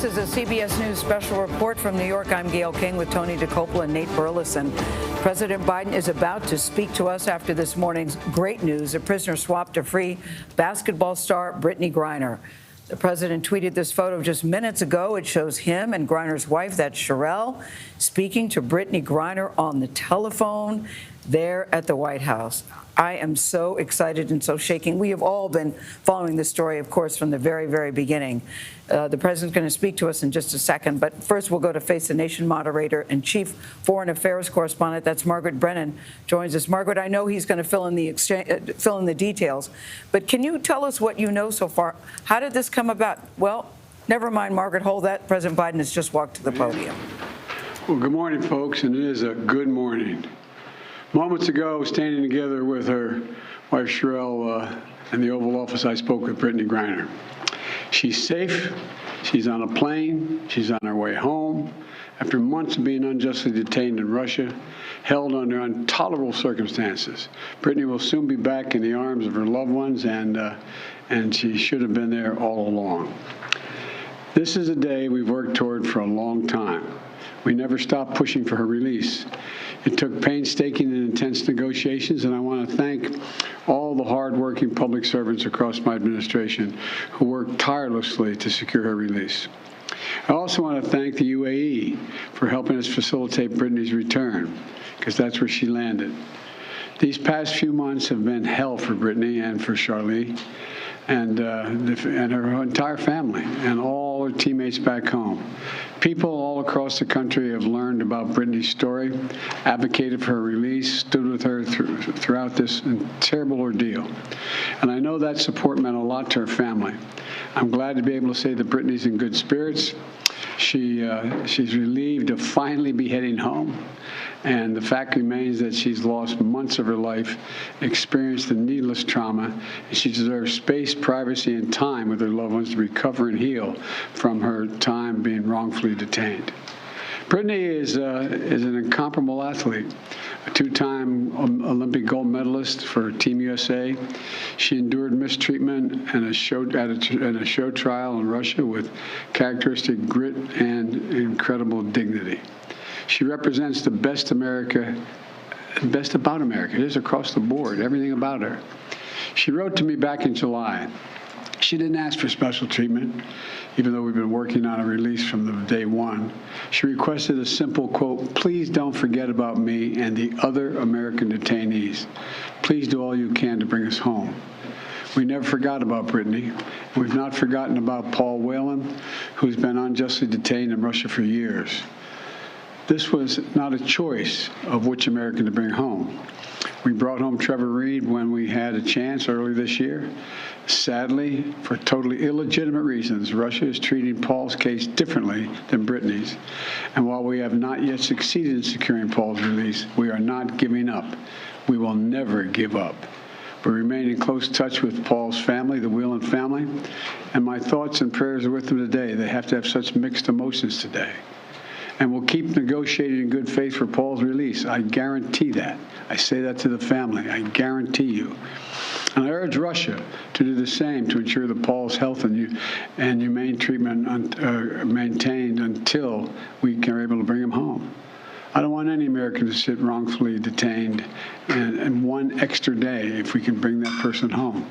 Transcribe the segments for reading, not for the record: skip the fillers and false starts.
This is a CBS News Special Report from New York. I'm Gail King with Tony DeCoppola and Nate Burleson. President Biden is about to speak to us after this morning's great news. A prisoner swapped to free basketball star Brittney Griner. The president tweeted this photo just minutes ago. It shows him and Griner's wife, that's Cherelle, speaking to Brittney Griner on the telephone there at the White House. I am so excited and so shaking. We have all been following this story, of course, from the very, very beginning. The president's going to speak to us in just a second, but first we'll go to Face the Nation moderator and chief foreign affairs correspondent. That's Margaret Brennan joins us. Margaret, I know he's going to fill in the details, but can you tell us what you know so far? How did this come about? Well, never mind, Margaret, hold that. President Biden has just walked to the podium. Well, good morning, folks, and it is a good morning. Moments ago, standing together with her wife, Cherelle, in the Oval Office, I spoke with Brittney Griner. She's safe. She's on a plane. She's on her way home. After months of being unjustly detained in Russia, held under intolerable circumstances, Brittney will soon be back in the arms of her loved ones, and she should have been there all along. This is a day we've worked toward for a long time. We never stopped pushing for her release. It took painstaking and intense negotiations, and I want to thank all the hardworking public servants across my administration who worked tirelessly to secure her release. I also want to thank the UAE for helping us facilitate Brittney's return, because that's where she landed. These past few months have been hell for Brittney and for Charlie and her entire family and all her teammates back home. People all across the country have learned about Brittney's story, advocated for her release, stood with her throughout this terrible ordeal. And I know that support meant a lot to her family. I'm glad to be able to say that Brittney's in good spirits. She's relieved to finally be heading home. And the fact remains that she's lost months of her life, experienced a needless trauma, and she deserves space, privacy, and time with her loved ones to recover and heal from her time being wrongfully detained. Brittney is an incomparable athlete, a two-time Olympic gold medalist for Team USA. She endured mistreatment and a show trial in Russia with characteristic grit and incredible dignity. She represents the best America, best about America. It is across the board, everything about her. She wrote to me back in July. She didn't ask for special treatment, even though we've been working on a release from the day one. She requested a simple quote, "Please don't forget about me and the other American detainees. Please do all you can to bring us home." We never forgot about Brittney. We've not forgotten about Paul Whelan, who's been unjustly detained in Russia for years. This was not a choice of which American to bring home. We brought home Trevor Reed when we had a chance early this year. Sadly, for totally illegitimate reasons, Russia is treating Paul's case differently than Brittney's. And while we have not yet succeeded in securing Paul's release, we are not giving up. We will never give up. We remain in close touch with Paul's family, the Whelan family, and my thoughts and prayers are with them today. They have to have such mixed emotions today. And we'll keep negotiating in good faith for Paul's release. I guarantee that. I say that to the family. I guarantee you. And I urge Russia to do the same to ensure that Paul's health and humane treatment maintained until we are able to bring him home. I don't want any American to sit wrongfully detained and one extra day if we can bring that person home.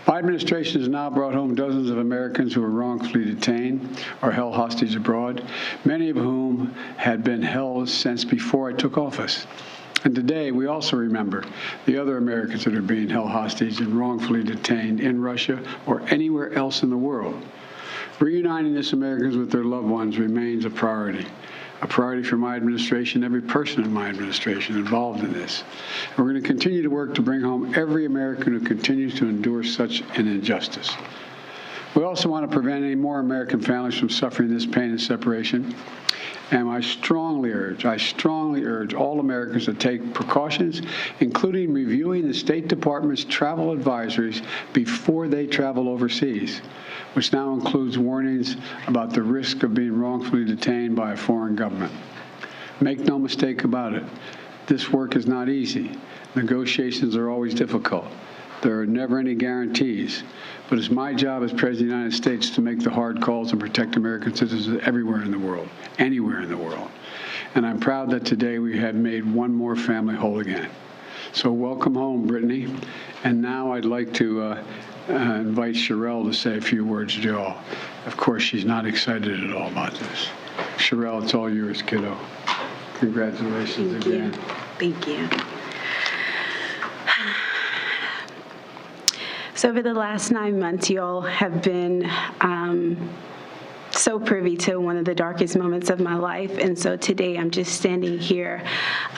My administration has now brought home dozens of Americans who were wrongfully detained or held hostage abroad, many of whom had been held since before I took office. And today, we also remember the other Americans that are being held hostage and wrongfully detained in Russia or anywhere else in the world. Reuniting these Americans with their loved ones remains a priority for my administration, every person in my administration involved in this. And we're going to continue to work to bring home every American who continues to endure such an injustice. We also want to prevent any more American families from suffering this pain and separation. And I strongly urge all Americans to take precautions, including reviewing the State Department's travel advisories before they travel overseas, which now includes warnings about the risk of being wrongfully detained by a foreign government. Make no mistake about it, this work is not easy. Negotiations are always difficult. There are never any guarantees, but it's my job as President of the United States to make the hard calls and protect American citizens everywhere in the world, anywhere in the world. And I'm proud that today we have made one more family whole again. So welcome home, Brittney. And now I'd like to invite Cherelle to say a few words to you all. Of course, she's not excited at all about this. Cherelle, it's all yours, kiddo. Congratulations again. Thank you. So over the last 9 months, you all have been so privy to one of the darkest moments of my life. And so today I'm just standing here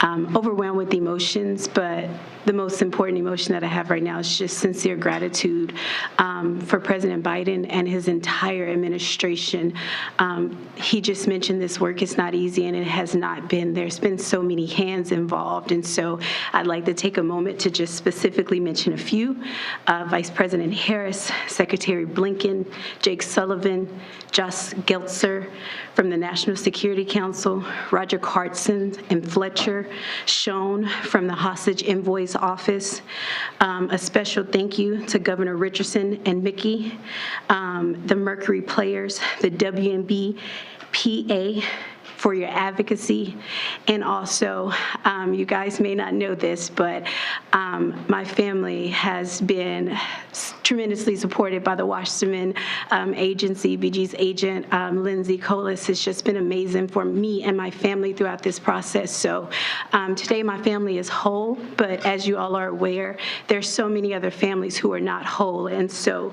overwhelmed with emotions, but the most important emotion that I have right now is just sincere gratitude for President Biden and his entire administration. He just mentioned this work is not easy, and it has not been. There's been so many hands involved, and so I'd like to take a moment to just specifically mention a few. Vice President Harris, Secretary Blinken, Jake Sullivan, Josh Geltzer from the National Security Council, Roger Cartson and Fletcher, Schoen from the Hostage Envoy's Office. A special thank you to Governor Richardson and Mickey, the Mercury Players, the WNBA PA, for your advocacy. And also, you guys may not know this, but my family has been tremendously supported by the Wasserman Agency. BG's agent, Lindsay Colas, has just been amazing for me and my family throughout this process. So today my family is whole, but as you all are aware, there's so many other families who are not whole. And so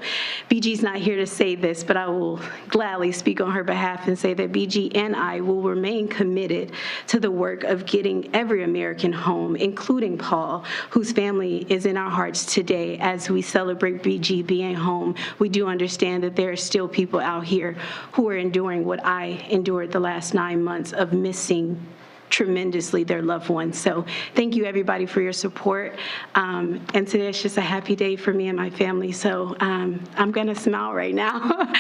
BG's not here to say this, but I will gladly speak on her behalf and say that BG and I will remain committed to the work of getting every American home, including Paul, whose family is in our hearts today as we celebrate BG being home. We do understand that there are still people out here who are enduring what I endured the last 9 months of missing tremendously their loved ones. So thank you everybody for your support. And today it's just a happy day for me and my family. So I'm gonna smile right now.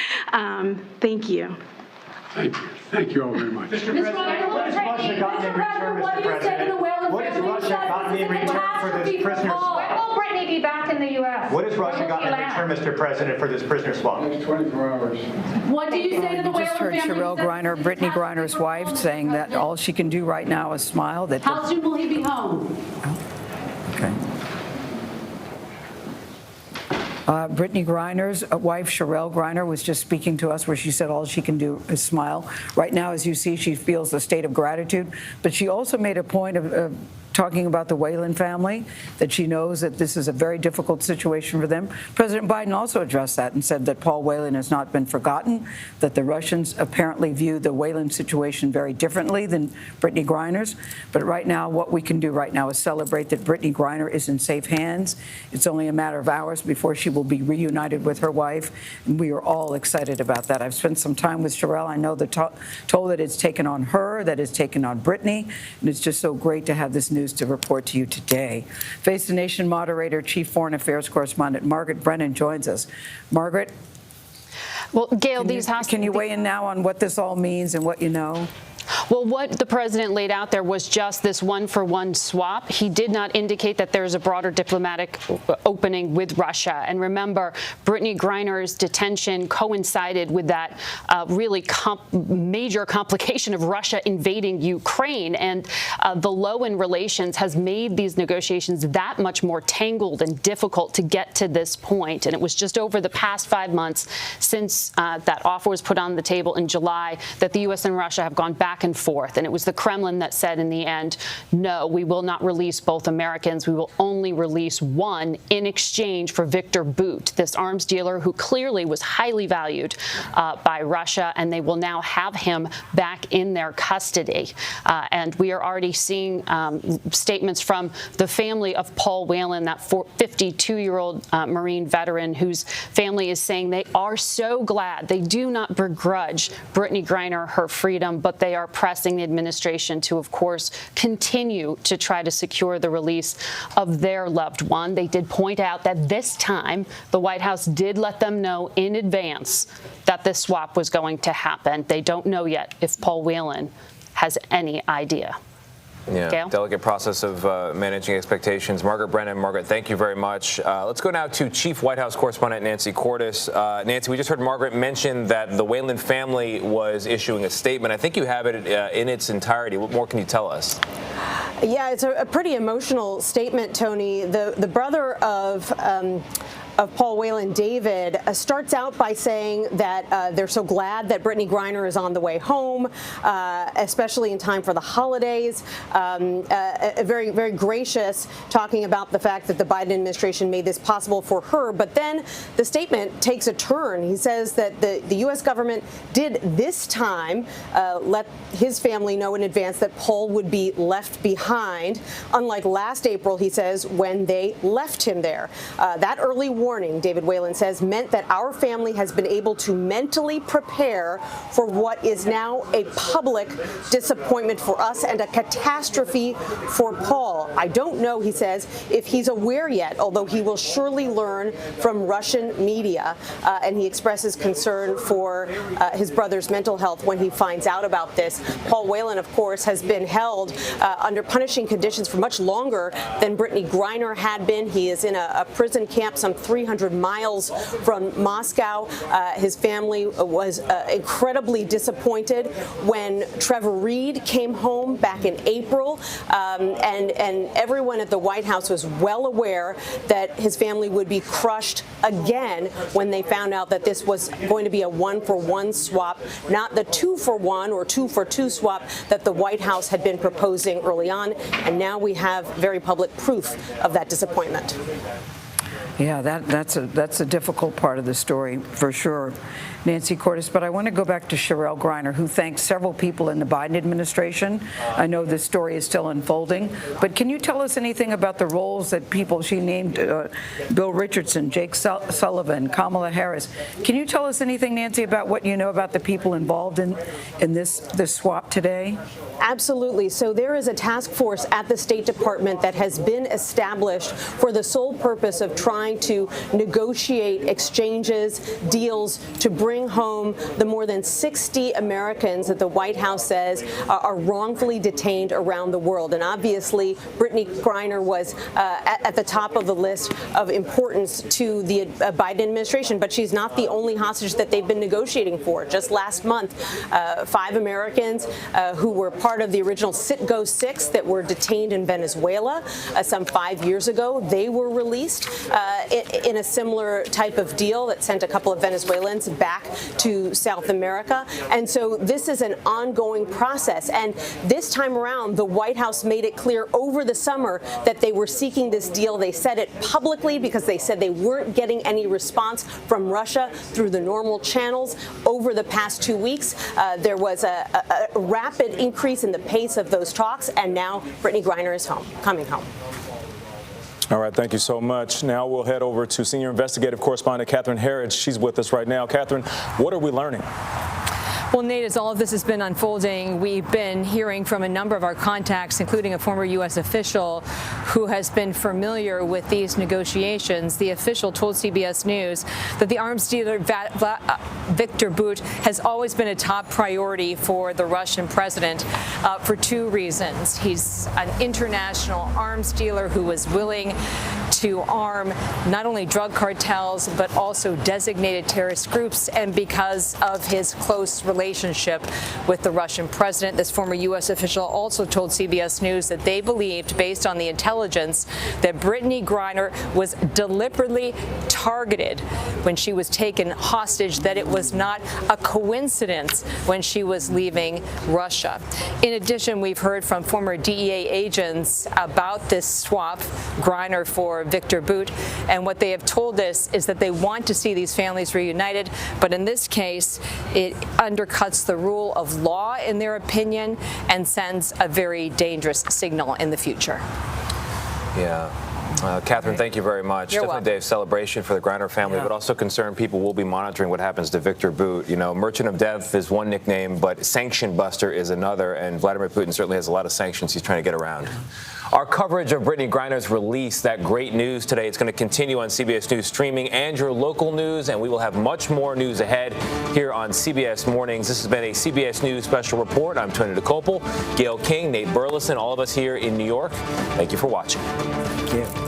Thank you. Thank you. Thank you all very much. Mr. President, what has Russia gotten in return, Mr. President? What has Russia gotten in return for this prisoner swap? When will Brittney be back in the U.S.? What has Russia gotten in return, Mr. President, for this prisoner swap? Next 24 hours. What do you say to the You just heard Cherelle Griner, Brittney Griner's wife, saying that all she can do right now is smile. That How soon will he be home? Okay. Brittney Griner's wife, Cherelle Griner, was just speaking to us where she said all she can do is smile. Right now, as you see, she feels a state of gratitude, but she also made a point of talking about the Whelan family, that she knows that this is a very difficult situation for them. President Biden also addressed that and said that Paul Whelan has not been forgotten, that the Russians apparently view the Whelan situation very differently than Brittney Griner's. But right now, what we can do right now is celebrate that Brittney Griner is in safe hands. It's only a matter of hours before she will be reunited with her wife, and we are all excited about that. I've spent some time with Cherelle. I know the toll that it's taken on her, that it's taken on Brittney, and it's just so great to have this news to report to you today. Face the Nation moderator, Chief Foreign Affairs Correspondent Margaret Brennan joins us. Margaret? Well, Gail, can you weigh in now on what this all means and what you know? Well, what the president laid out there was just this one-for-one swap. He did not indicate that there's a broader diplomatic opening with Russia. And remember, Brittney Griner's detention coincided with that really major complication of Russia invading Ukraine. And the low in relations has made these negotiations that much more tangled and difficult to get to this point. And it was just over the past 5 months since that offer was put on the table in July that the U.S. and Russia have gone back and forth. And it was the Kremlin that said in the end, no, we will not release both Americans. We will only release one in exchange for Victor Bout, this arms dealer who clearly was highly valued by Russia, and they will now have him back in their custody. And we are already seeing statements from the family of Paul Whelan, that 52-year-old Marine veteran whose family is saying they are so glad. They do not begrudge Brittney Griner her freedom, but they are pressing the administration to, of course, continue to try to secure the release of their loved one. They did point out that this time the White House did let them know in advance that this swap was going to happen. They don't know yet if Paul Whelan has any idea. Yeah, Gail? delicate process of managing expectations. Margaret Brennan, Margaret, thank you very much. Let's go now to Chief White House Correspondent Nancy Cordes. Nancy, we just heard Margaret mention that the Whelan family was issuing a statement. I think you have it in its entirety. What more can you tell us? Yeah, it's a pretty emotional statement, Tony. The brother of Paul Whelan, David, starts out by saying that they're so glad that Brittney Griner is on the way home, especially in time for the holidays. Very, very gracious, talking about the fact that the Biden administration made this possible for her. But then the statement takes a turn. He says that the U.S. government did this time let his family know in advance that Paul would be left behind, unlike last April, he says, when they left him there. That early warning, David Whelan says, meant that our family has been able to mentally prepare for what is now a public disappointment for us and a catastrophe for Paul. I don't know, he says, if he's aware yet, although he will surely learn from Russian media. And he expresses concern for his brother's mental health when he finds out about this. Paul Whelan, of course, has been held under punishing conditions for much longer than Brittney Griner had been. He is in a prison camp some 300 miles from Moscow. His family was incredibly disappointed when Trevor Reed came home back in April, and everyone at the White House was well aware that his family would be crushed again when they found out that this was going to be a 1-for-1 swap, not the 2-for-1 or 2-for-2 swap that the White House had been proposing early on. And now we have very public proof of that disappointment. Yeah, that's a difficult part of the story for sure, Nancy Cordes. But I want to go back to Cherelle Griner, who thanked several people in the Biden administration. I know this story is still unfolding, but can you tell us anything about the roles that people she named? Bill Richardson, Jake Sullivan, Kamala Harris. Can you tell us anything, Nancy, about what you know about the people involved in this swap today? Absolutely. So there is a task force at the State Department that has been established for the sole purpose of trying to negotiate exchanges, deals to bring home the more than 60 Americans that the White House says are wrongfully detained around the world. And obviously, Brittney Griner was at the top of the list of importance to the Biden administration, but she's not the only hostage that they've been negotiating for. Just last month, 5 Americans who were part of the original Citgo 6 that were detained in Venezuela some 5 years ago. They were released in a similar type of deal that sent a couple of Venezuelans back to South America. And so this is an ongoing process. And this time around, the White House made it clear over the summer that they were seeking this deal. They said it publicly because they said they weren't getting any response from Russia through the normal channels. Over the past 2 weeks, there was a rapid increase in the pace of those talks, and now Brittney Griner is coming home. All right, thank you so much. Now we'll head over to senior investigative correspondent Catherine Herridge. She's with us right now. Catherine, what are we learning? Well, Nate, as all of this has been unfolding, we've been hearing from a number of our contacts, including a former U.S. official who has been familiar with these negotiations. The official told CBS News that the arms dealer Victor Bout has always been a top priority for the Russian president for 2 reasons. He's an international arms dealer who was willing to arm not only drug cartels, but also designated terrorist groups, and because of his close relationship with the Russian president. This former U.S. official also told CBS News that they believed, based on the intelligence, that Brittney Griner was deliberately targeted when she was taken hostage, that it was not a coincidence when she was leaving Russia. In addition, we've heard from former DEA agents about this swap, Griner for Victor Bout, and what they have told us is that they want to see these families reunited, but in this case, it undercuts the rule of law, in their opinion, and sends a very dangerous signal in the future. Yeah. Catherine, thank you very much. You're Definitely welcome. a day of celebration for the Griner family, but also concerned people will be monitoring what happens to Victor Bout. You know, Merchant of Death is one nickname, but Sanction Buster is another, and Vladimir Putin certainly has a lot of sanctions he's trying to get around. Our coverage of Brittney Griner's release, that great news today, it's going to continue on CBS News Streaming and your local news, and we will have much more news ahead here on CBS Mornings. This has been a CBS News Special Report. I'm Tony DeCopel, Gail King, Nate Burleson, all of us here in New York. Thank you for watching. Thank you.